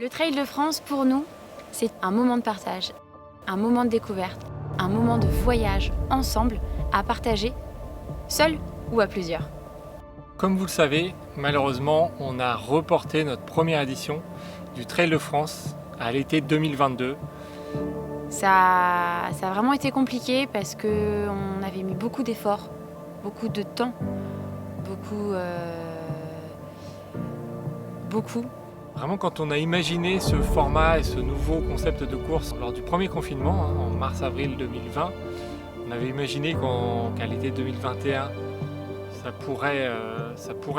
Le Trail de France, pour nous, c'est un moment de partage, un moment de découverte, un moment de voyage ensemble à partager, seul ou à plusieurs. Comme vous le savez, malheureusement, on a reporté notre première édition du Trail de France à l'été 2022. Ça a vraiment été compliqué parce qu'on avait mis beaucoup d'efforts, beaucoup de temps, beaucoup. Vraiment, quand on a imaginé ce format et ce nouveau concept de course lors du premier confinement, en mars-avril 2020, on avait imaginé qu'à l'été 2021, ça pourrait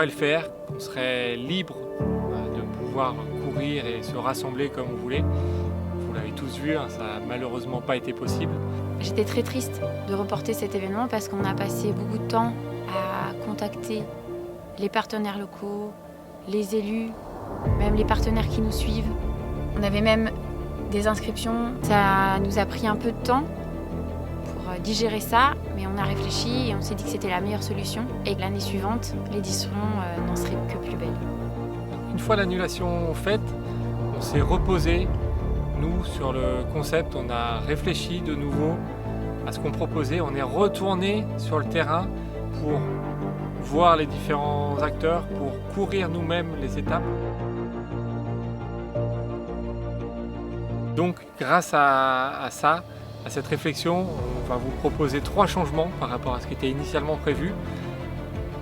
le faire, qu'on serait libre de pouvoir courir et se rassembler comme on voulait. Vous l'avez tous vu, ça n'a malheureusement pas été possible. J'étais très triste de reporter cet événement parce qu'on a passé beaucoup de temps à contacter les partenaires locaux, les élus, même les partenaires qui nous suivent. On avait même des inscriptions. Ça nous a pris un peu de temps pour digérer ça, mais on a réfléchi et on s'est dit que c'était la meilleure solution et que l'année suivante, l'édition n'en serait que plus belle. Une fois l'annulation faite, on s'est reposé, nous, sur le concept. On a réfléchi de nouveau à ce qu'on proposait. On est retourné sur le terrain pour voir les différents acteurs, pour courir nous-mêmes les étapes. Donc, grâce à ça, à cette réflexion, on va vous proposer 3 changements par rapport à ce qui était initialement prévu.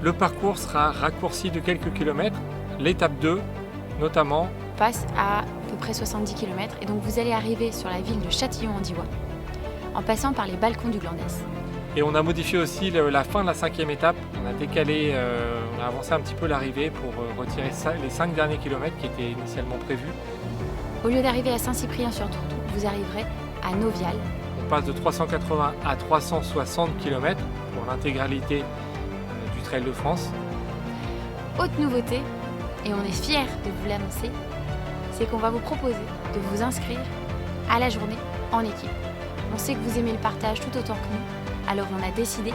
Le parcours sera raccourci de quelques kilomètres. L'étape 2, notamment, Passe à peu près 70 km et donc vous allez arriver sur la ville de Châtillon-en-Diois en passant par les balcons du Glandès. Et on a modifié aussi la fin de la 5e étape. On a décalé, on a avancé un petit peu l'arrivée pour retirer les 5 derniers kilomètres qui étaient initialement prévus. Au lieu d'arriver à Saint-Cyprien-sur-Tourtoux, vous arriverez à Novial. On passe de 380 à 360 km pour l'intégralité du Trail de France. Haute nouveauté, et on est fiers de vous l'annoncer, c'est qu'on va vous proposer de vous inscrire à la journée en équipe. On sait que vous aimez le partage tout autant que nous, alors on a décidé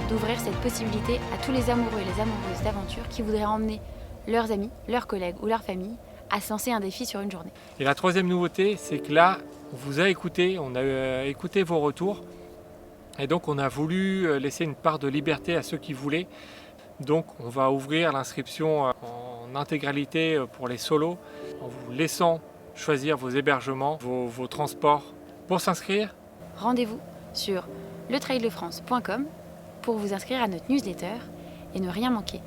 d'ouvrir cette possibilité à tous les amoureux et les amoureuses d'aventure qui voudraient emmener leurs amis, leurs collègues ou leur famille à se lancer un défi sur une journée. Et la 3e nouveauté, c'est que là, on vous a écouté, on a écouté vos retours. Et donc on a voulu laisser une part de liberté à ceux qui voulaient. Donc on va ouvrir l'inscription en intégralité pour les solos, en vous laissant choisir vos hébergements, vos transports. Pour s'inscrire, Rendez-vous sur letraildefrance.com pour vous inscrire à notre newsletter et ne rien manquer.